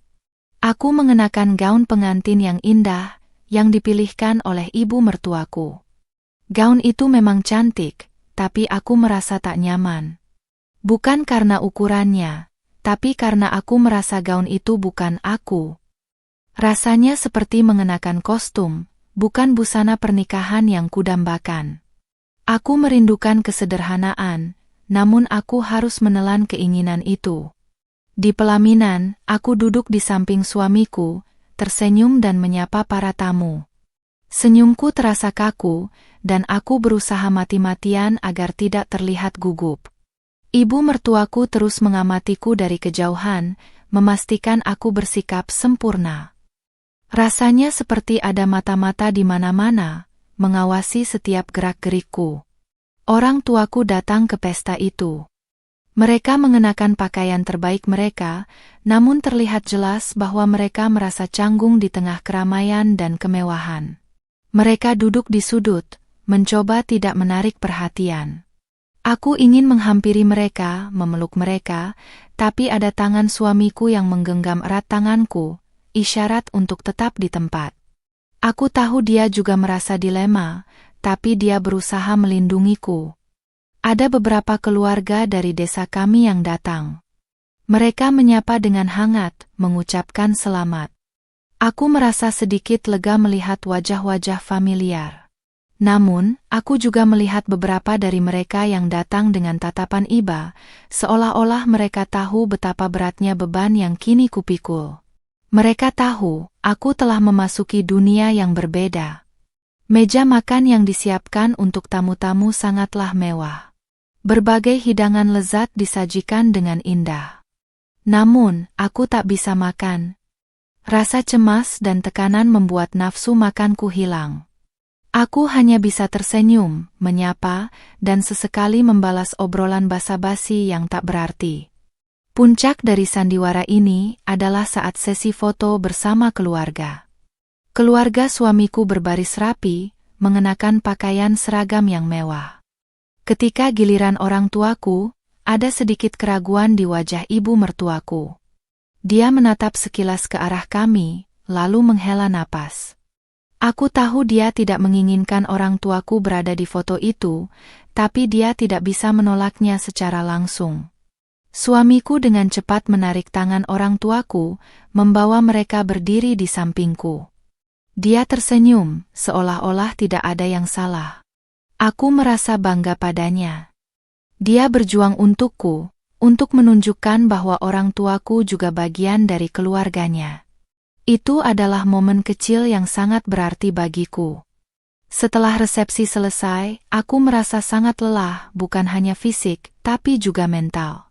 Aku mengenakan gaun pengantin yang indah, yang dipilihkan oleh ibu mertuaku. Gaun itu memang cantik, tapi aku merasa tak nyaman. Bukan karena ukurannya, tapi karena aku merasa gaun itu bukan aku. Rasanya seperti mengenakan kostum, bukan busana pernikahan yang kudambakan. Aku merindukan kesederhanaan, namun aku harus menelan keinginan itu. Di pelaminan, aku duduk di samping suamiku, tersenyum dan menyapa para tamu. Senyumku terasa kaku, dan aku berusaha mati-matian agar tidak terlihat gugup. Ibu mertuaku terus mengamatiku dari kejauhan, memastikan aku bersikap sempurna. Rasanya seperti ada mata-mata di mana-mana, mengawasi setiap gerak-gerikku. Orang tuaku datang ke pesta itu. Mereka mengenakan pakaian terbaik mereka, namun terlihat jelas bahwa mereka merasa canggung di tengah keramaian dan kemewahan. Mereka duduk di sudut, mencoba tidak menarik perhatian. Aku ingin menghampiri mereka, memeluk mereka, tapi ada tangan suamiku yang menggenggam erat tanganku, isyarat untuk tetap di tempat. Aku tahu dia juga merasa dilema, tapi dia berusaha melindungiku. Ada beberapa keluarga dari desa kami yang datang. Mereka menyapa dengan hangat, mengucapkan selamat. Aku merasa sedikit lega melihat wajah-wajah familiar. Namun, aku juga melihat beberapa dari mereka yang datang dengan tatapan iba, seolah-olah mereka tahu betapa beratnya beban yang kini kupikul. Mereka tahu, aku telah memasuki dunia yang berbeda. Meja makan yang disiapkan untuk tamu-tamu sangatlah mewah. Berbagai hidangan lezat disajikan dengan indah. Namun, aku tak bisa makan. Rasa cemas dan tekanan membuat nafsu makanku hilang. Aku hanya bisa tersenyum, menyapa, dan sesekali membalas obrolan basa-basi yang tak berarti. Puncak dari sandiwara ini adalah saat sesi foto bersama keluarga. Keluarga suamiku berbaris rapi, mengenakan pakaian seragam yang mewah. Ketika giliran orang tuaku, ada sedikit keraguan di wajah ibu mertuaku. Dia menatap sekilas ke arah kami, lalu menghela napas. Aku tahu dia tidak menginginkan orang tuaku berada di foto itu, tapi dia tidak bisa menolaknya secara langsung. Suamiku dengan cepat menarik tangan orang tuaku, membawa mereka berdiri di sampingku. Dia tersenyum, seolah-olah tidak ada yang salah. Aku merasa bangga padanya. Dia berjuang untukku, untuk menunjukkan bahwa orang tuaku juga bagian dari keluarganya. Itu adalah momen kecil yang sangat berarti bagiku. Setelah resepsi selesai, aku merasa sangat lelah, bukan hanya fisik, tapi juga mental.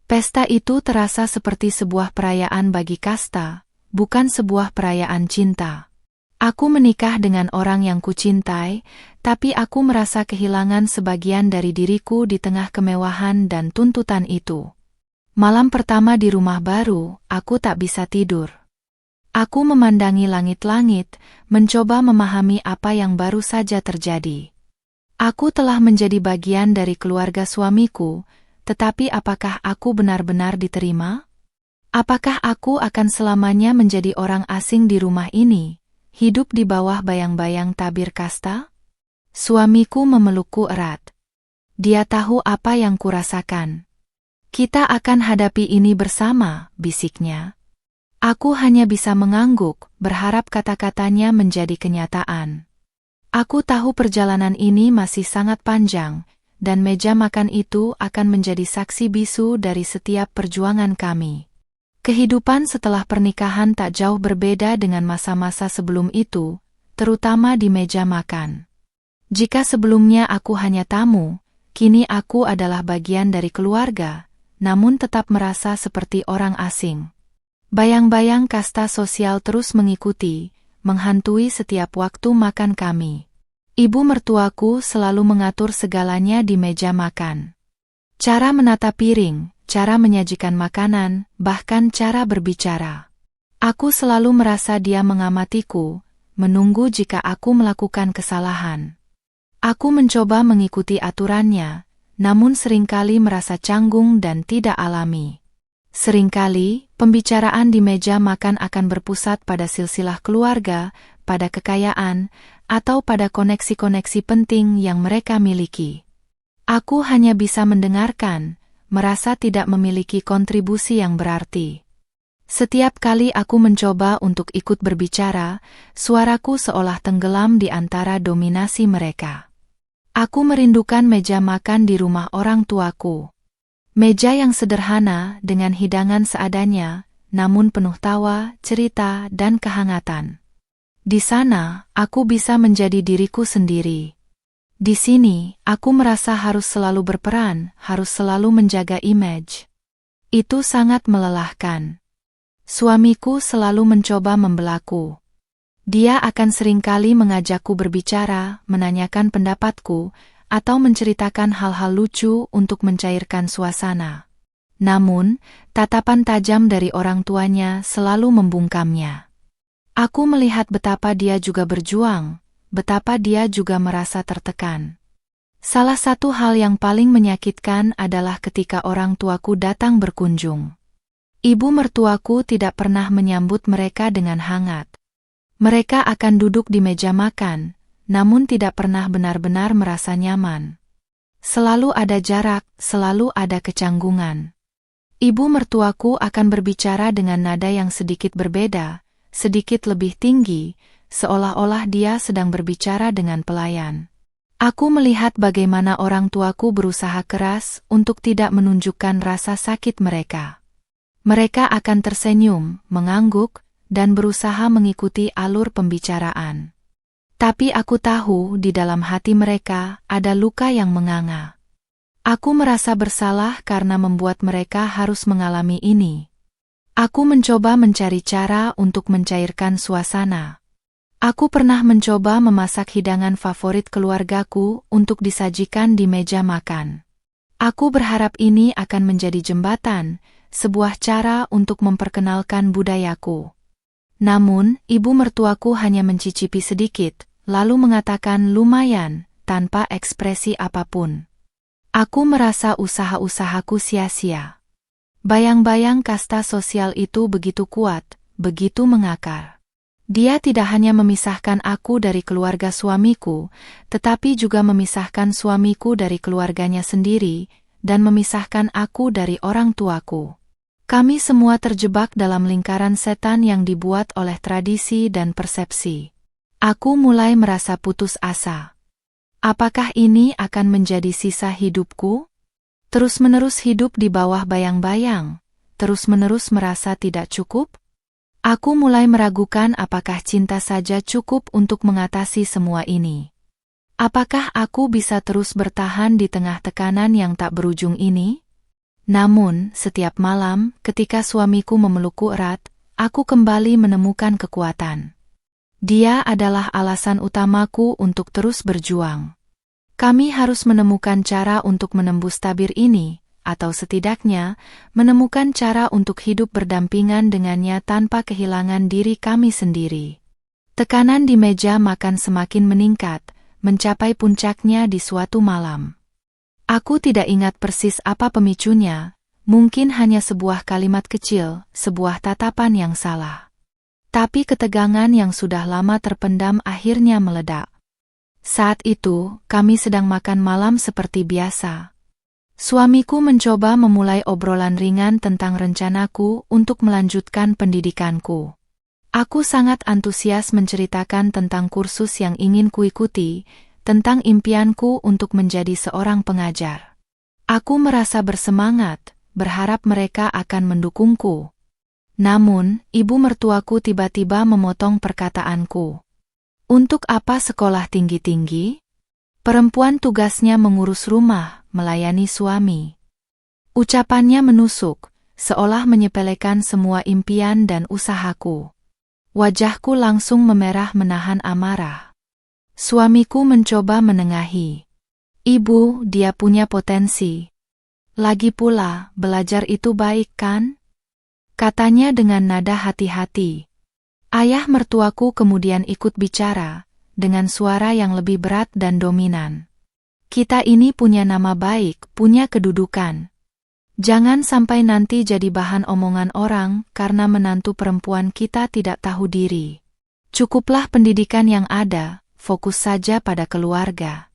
Pesta itu terasa seperti sebuah perayaan bagi kasta, bukan sebuah perayaan cinta. Aku menikah dengan orang yang kucintai, tapi aku merasa kehilangan sebagian dari diriku di tengah kemewahan dan tuntutan itu. Malam pertama di rumah baru, aku tak bisa tidur. Aku memandangi langit-langit, mencoba memahami apa yang baru saja terjadi. Aku telah menjadi bagian dari keluarga suamiku, tetapi apakah aku benar-benar diterima? Apakah aku akan selamanya menjadi orang asing di rumah ini, hidup di bawah bayang-bayang tabir kasta? Suamiku memelukku erat. Dia tahu apa yang kurasakan. Kita akan hadapi ini bersama, bisiknya. Aku hanya bisa mengangguk, berharap kata-katanya menjadi kenyataan. Aku tahu perjalanan ini masih sangat panjang, dan meja makan itu akan menjadi saksi bisu dari setiap perjuangan kami. Kehidupan setelah pernikahan tak jauh berbeda dengan masa-masa sebelum itu, terutama di meja makan. Jika sebelumnya aku hanya tamu, kini aku adalah bagian dari keluarga, namun tetap merasa seperti orang asing. Bayang-bayang kasta sosial terus mengikuti, menghantui setiap waktu makan kami. Ibu mertuaku selalu mengatur segalanya di meja makan. Cara menata piring, cara menyajikan makanan, bahkan cara berbicara. Aku selalu merasa dia mengamatiku, menunggu jika aku melakukan kesalahan. Aku mencoba mengikuti aturannya, namun seringkali merasa canggung dan tidak alami. Seringkali, pembicaraan di meja makan akan berpusat pada silsilah keluarga, pada kekayaan, atau pada koneksi-koneksi penting yang mereka miliki. Aku hanya bisa mendengarkan, merasa tidak memiliki kontribusi yang berarti. Setiap kali aku mencoba untuk ikut berbicara, suaraku seolah tenggelam di antara dominasi mereka. Aku merindukan meja makan di rumah orang tuaku. Meja yang sederhana dengan hidangan seadanya, namun penuh tawa, cerita, dan kehangatan. Di sana, aku bisa menjadi diriku sendiri. Di sini, aku merasa harus selalu berperan, harus selalu menjaga image. Itu sangat melelahkan. Suamiku selalu mencoba membelaku. Dia akan seringkali mengajakku berbicara, menanyakan pendapatku, atau menceritakan hal-hal lucu untuk mencairkan suasana. Namun, tatapan tajam dari orang tuanya selalu membungkamnya. Aku melihat betapa dia juga berjuang, betapa dia juga merasa tertekan. Salah satu hal yang paling menyakitkan adalah ketika orang tuaku datang berkunjung. Ibu mertuaku tidak pernah menyambut mereka dengan hangat. Mereka akan duduk di meja makan, namun tidak pernah benar-benar merasa nyaman. Selalu ada jarak, selalu ada kecanggungan. Ibu mertuaku akan berbicara dengan nada yang sedikit berbeda, sedikit lebih tinggi, seolah-olah dia sedang berbicara dengan pelayan. Aku melihat bagaimana orang tuaku berusaha keras untuk tidak menunjukkan rasa sakit mereka. Mereka akan tersenyum, mengangguk, dan berusaha mengikuti alur pembicaraan. Tapi aku tahu di dalam hati mereka ada luka yang menganga. Aku merasa bersalah karena membuat mereka harus mengalami ini. Aku mencoba mencari cara untuk mencairkan suasana. Aku pernah mencoba memasak hidangan favorit keluargaku untuk disajikan di meja makan. Aku berharap ini akan menjadi jembatan, sebuah cara untuk memperkenalkan budayaku. Namun, ibu mertuaku hanya mencicipi sedikit, lalu mengatakan lumayan, tanpa ekspresi apapun. Aku merasa usaha-usahaku sia-sia. Bayang-bayang kasta sosial itu begitu kuat, begitu mengakar. Dia tidak hanya memisahkan aku dari keluarga suamiku, tetapi juga memisahkan suamiku dari keluarganya sendiri, dan memisahkan aku dari orang tuaku. Kami semua terjebak dalam lingkaran setan yang dibuat oleh tradisi dan persepsi. Aku mulai merasa putus asa. Apakah ini akan menjadi sisa hidupku? Terus-menerus hidup di bawah bayang-bayang, terus-menerus merasa tidak cukup? Aku mulai meragukan apakah cinta saja cukup untuk mengatasi semua ini. Apakah aku bisa terus bertahan di tengah tekanan yang tak berujung ini? Namun, setiap malam, ketika suamiku memelukku erat, aku kembali menemukan kekuatan. Dia adalah alasan utamaku untuk terus berjuang. Kami harus menemukan cara untuk menembus tabir ini, atau setidaknya, menemukan cara untuk hidup berdampingan dengannya tanpa kehilangan diri kami sendiri. Tekanan di meja makan semakin meningkat, mencapai puncaknya di suatu malam. Aku tidak ingat persis apa pemicunya, mungkin hanya sebuah kalimat kecil, sebuah tatapan yang salah. Tapi ketegangan yang sudah lama terpendam akhirnya meledak. Saat itu, kami sedang makan malam seperti biasa. Suamiku mencoba memulai obrolan ringan tentang rencanaku untuk melanjutkan pendidikanku. Aku sangat antusias menceritakan tentang kursus yang ingin kuikuti, tentang impianku untuk menjadi seorang pengajar. Aku merasa bersemangat, berharap mereka akan mendukungku. Namun, ibu mertuaku tiba-tiba memotong perkataanku. Untuk apa sekolah tinggi-tinggi? Perempuan tugasnya mengurus rumah, melayani suami. Ucapannya menusuk, seolah menyepelekan semua impian dan usahaku. Wajahku langsung memerah menahan amarah. Suamiku mencoba menengahi. Ibu, dia punya potensi. Lagi pula, belajar itu baik kan? Katanya dengan nada hati-hati. Ayah mertuaku kemudian ikut bicara, dengan suara yang lebih berat dan dominan. Kita ini punya nama baik, punya kedudukan. Jangan sampai nanti jadi bahan omongan orang karena menantu perempuan kita tidak tahu diri. Cukuplah pendidikan yang ada, fokus saja pada keluarga.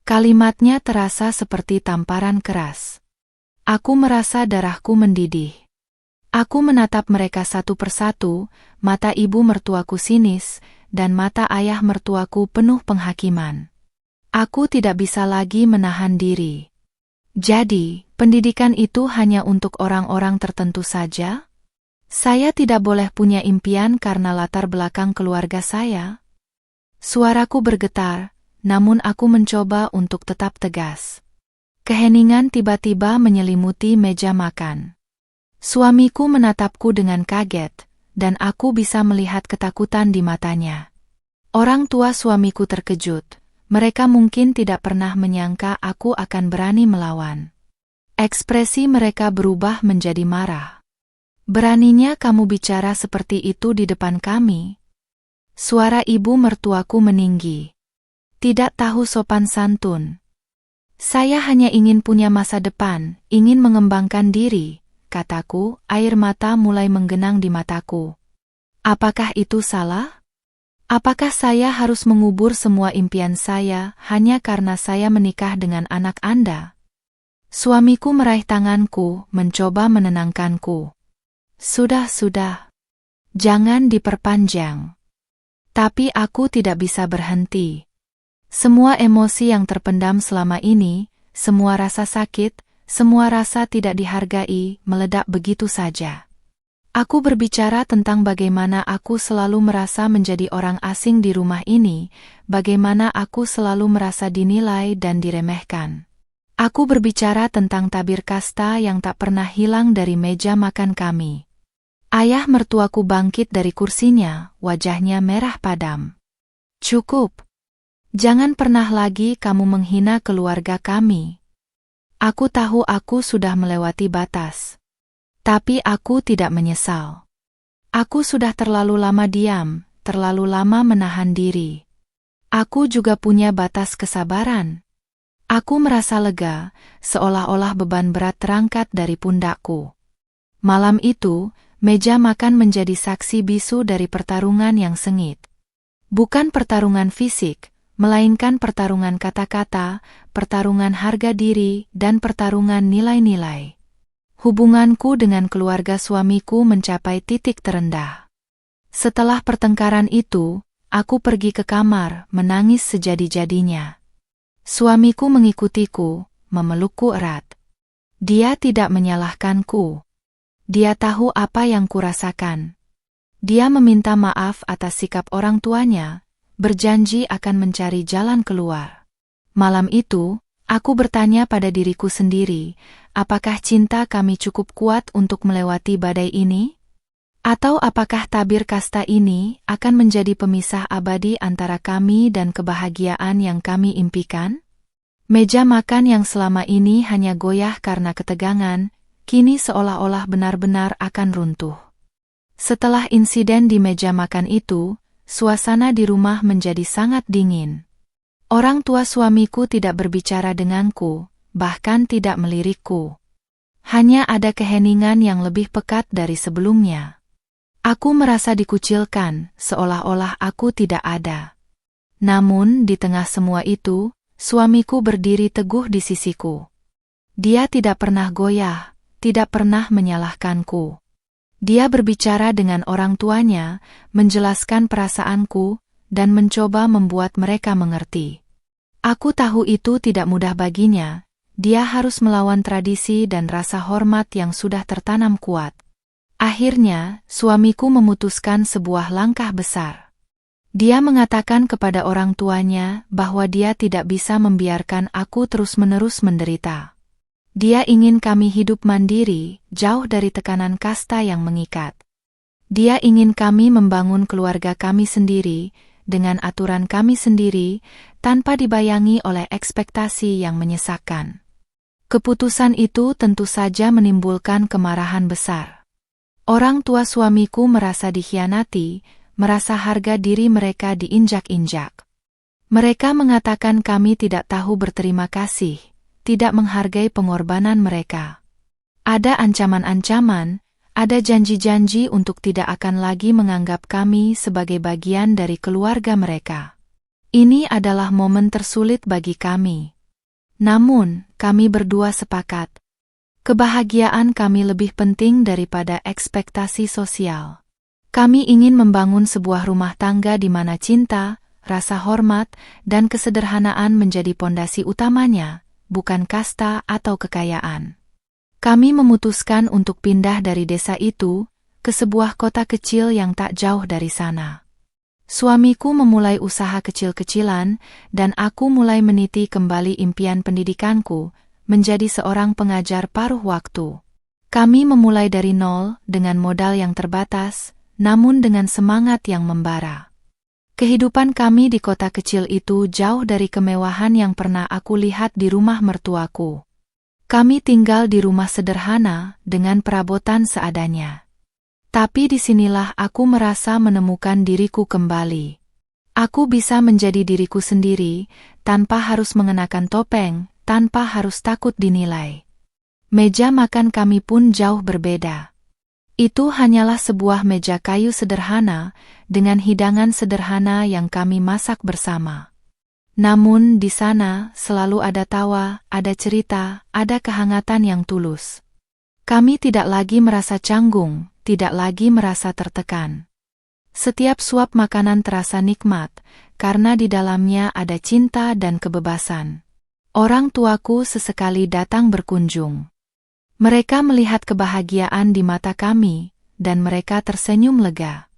Kalimatnya terasa seperti tamparan keras. Aku merasa darahku mendidih. Aku menatap mereka satu persatu, mata ibu mertuaku sinis, dan mata ayah mertuaku penuh penghakiman. Aku tidak bisa lagi menahan diri. Jadi, pendidikan itu hanya untuk orang-orang tertentu saja? Saya tidak boleh punya impian karena latar belakang keluarga saya? Suaraku bergetar, namun aku mencoba untuk tetap tegas. Keheningan tiba-tiba menyelimuti meja makan. Suamiku menatapku dengan kaget, dan aku bisa melihat ketakutan di matanya. Orang tua suamiku terkejut. Mereka mungkin tidak pernah menyangka aku akan berani melawan. Ekspresi mereka berubah menjadi marah. Beraninya kamu bicara seperti itu di depan kami? Suara ibu mertuaku meninggi. Tidak tahu sopan santun. Saya hanya ingin punya masa depan, ingin mengembangkan diri, kataku, air mata mulai menggenang di mataku. Apakah itu salah? Apakah saya harus mengubur semua impian saya hanya karena saya menikah dengan anak Anda? Suamiku meraih tanganku, mencoba menenangkanku. Sudah. Jangan diperpanjang. Tapi aku tidak bisa berhenti. Semua emosi yang terpendam selama ini, semua rasa sakit, semua rasa tidak dihargai, meledak begitu saja. Aku berbicara tentang bagaimana aku selalu merasa menjadi orang asing di rumah ini, bagaimana aku selalu merasa dinilai dan diremehkan. Aku berbicara tentang tabir kasta yang tak pernah hilang dari meja makan kami. Ayah mertuaku bangkit dari kursinya, wajahnya merah padam. Cukup. Jangan pernah lagi kamu menghina keluarga kami. Aku tahu aku sudah melewati batas. Tapi aku tidak menyesal. Aku sudah terlalu lama diam, terlalu lama menahan diri. Aku juga punya batas kesabaran. Aku merasa lega, seolah-olah beban berat terangkat dari pundakku. Malam itu, meja makan menjadi saksi bisu dari pertarungan yang sengit. Bukan pertarungan fisik, melainkan pertarungan kata-kata, pertarungan harga diri, dan pertarungan nilai-nilai. Hubunganku dengan keluarga suamiku mencapai titik terendah. Setelah pertengkaran itu, aku pergi ke kamar, menangis sejadi-jadinya. Suamiku mengikutiku, memelukku erat. Dia tidak menyalahkanku. Dia tahu apa yang kurasakan. Dia meminta maaf atas sikap orang tuanya, berjanji akan mencari jalan keluar. Malam itu, aku bertanya pada diriku sendiri, apakah cinta kami cukup kuat untuk melewati badai ini? Atau apakah tabir kasta ini akan menjadi pemisah abadi antara kami dan kebahagiaan yang kami impikan? Meja makan yang selama ini hanya goyah karena ketegangan, kini seolah-olah benar-benar akan runtuh. Setelah insiden di meja makan itu, suasana di rumah menjadi sangat dingin. Orang tua suamiku tidak berbicara denganku, bahkan tidak melirikku. Hanya ada keheningan yang lebih pekat dari sebelumnya. Aku merasa dikucilkan, seolah-olah aku tidak ada. Namun, di tengah semua itu, suamiku berdiri teguh di sisiku. Dia tidak pernah goyah, tidak pernah menyalahkanku. Dia berbicara dengan orang tuanya, menjelaskan perasaanku, dan mencoba membuat mereka mengerti. Aku tahu itu tidak mudah baginya, dia harus melawan tradisi dan rasa hormat yang sudah tertanam kuat. Akhirnya, suamiku memutuskan sebuah langkah besar. Dia mengatakan kepada orang tuanya bahwa dia tidak bisa membiarkan aku terus-menerus menderita. Dia ingin kami hidup mandiri, jauh dari tekanan kasta yang mengikat. Dia ingin kami membangun keluarga kami sendiri, dengan aturan kami sendiri, tanpa dibayangi oleh ekspektasi yang menyesakkan. Keputusan itu tentu saja menimbulkan kemarahan besar. Orang tua suamiku merasa dikhianati, merasa harga diri mereka diinjak-injak. Mereka mengatakan kami tidak tahu berterima kasih, tidak menghargai pengorbanan mereka. Ada ancaman-ancaman, ada janji-janji untuk tidak akan lagi menganggap kami sebagai bagian dari keluarga mereka. Ini adalah momen tersulit bagi kami. Namun, kami berdua sepakat. Kebahagiaan kami lebih penting daripada ekspektasi sosial. Kami ingin membangun sebuah rumah tangga di mana cinta, rasa hormat, dan kesederhanaan menjadi pondasi utamanya, bukan kasta atau kekayaan. Kami memutuskan untuk pindah dari desa itu ke sebuah kota kecil yang tak jauh dari sana. Suamiku memulai usaha kecil-kecilan, dan aku mulai meniti kembali impian pendidikanku, menjadi seorang pengajar paruh waktu. Kami memulai dari nol dengan modal yang terbatas, namun dengan semangat yang membara. Kehidupan kami di kota kecil itu jauh dari kemewahan yang pernah aku lihat di rumah mertuaku. Kami tinggal di rumah sederhana dengan perabotan seadanya. Tapi disinilah aku merasa menemukan diriku kembali. Aku bisa menjadi diriku sendiri, tanpa harus mengenakan topeng, tanpa harus takut dinilai. Meja makan kami pun jauh berbeda. Itu hanyalah sebuah meja kayu sederhana, dengan hidangan sederhana yang kami masak bersama. Namun di sana selalu ada tawa, ada cerita, ada kehangatan yang tulus. Kami tidak lagi merasa canggung, tidak lagi merasa tertekan. Setiap suap makanan terasa nikmat, karena di dalamnya ada cinta dan kebebasan. Orang tuaku sesekali datang berkunjung. Mereka melihat kebahagiaan di mata kami, dan mereka tersenyum lega.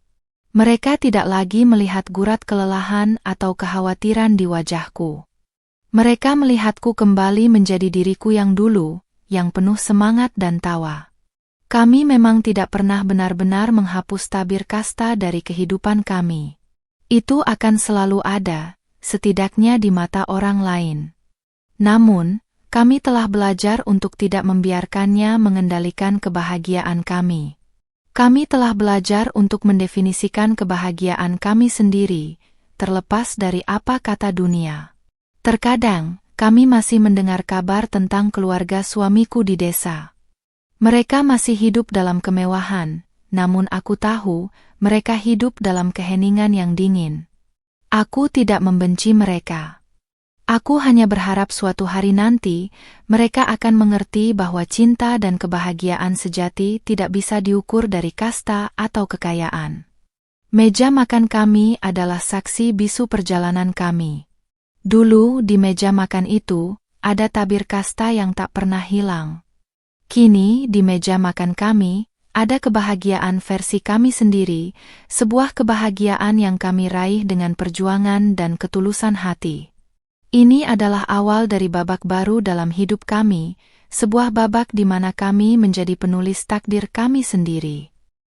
Mereka tidak lagi melihat gurat kelelahan atau kekhawatiran di wajahku. Mereka melihatku kembali menjadi diriku yang dulu, yang penuh semangat dan tawa. Kami memang tidak pernah benar-benar menghapus tabir kasta dari kehidupan kami. Itu akan selalu ada, setidaknya di mata orang lain. Namun, kami telah belajar untuk tidak membiarkannya mengendalikan kebahagiaan kami. Kami telah belajar untuk mendefinisikan kebahagiaan kami sendiri, terlepas dari apa kata dunia. Terkadang, kami masih mendengar kabar tentang keluarga suamiku di desa. Mereka masih hidup dalam kemewahan, namun aku tahu, mereka hidup dalam keheningan yang dingin. Aku tidak membenci mereka. Aku hanya berharap suatu hari nanti, mereka akan mengerti bahwa cinta dan kebahagiaan sejati tidak bisa diukur dari kasta atau kekayaan. Meja makan kami adalah saksi bisu perjalanan kami. Dulu di meja makan itu, ada tabir kasta yang tak pernah hilang. Kini di meja makan kami, ada kebahagiaan versi kami sendiri, sebuah kebahagiaan yang kami raih dengan perjuangan dan ketulusan hati. Ini adalah awal dari babak baru dalam hidup kami, sebuah babak di mana kami menjadi penulis takdir kami sendiri.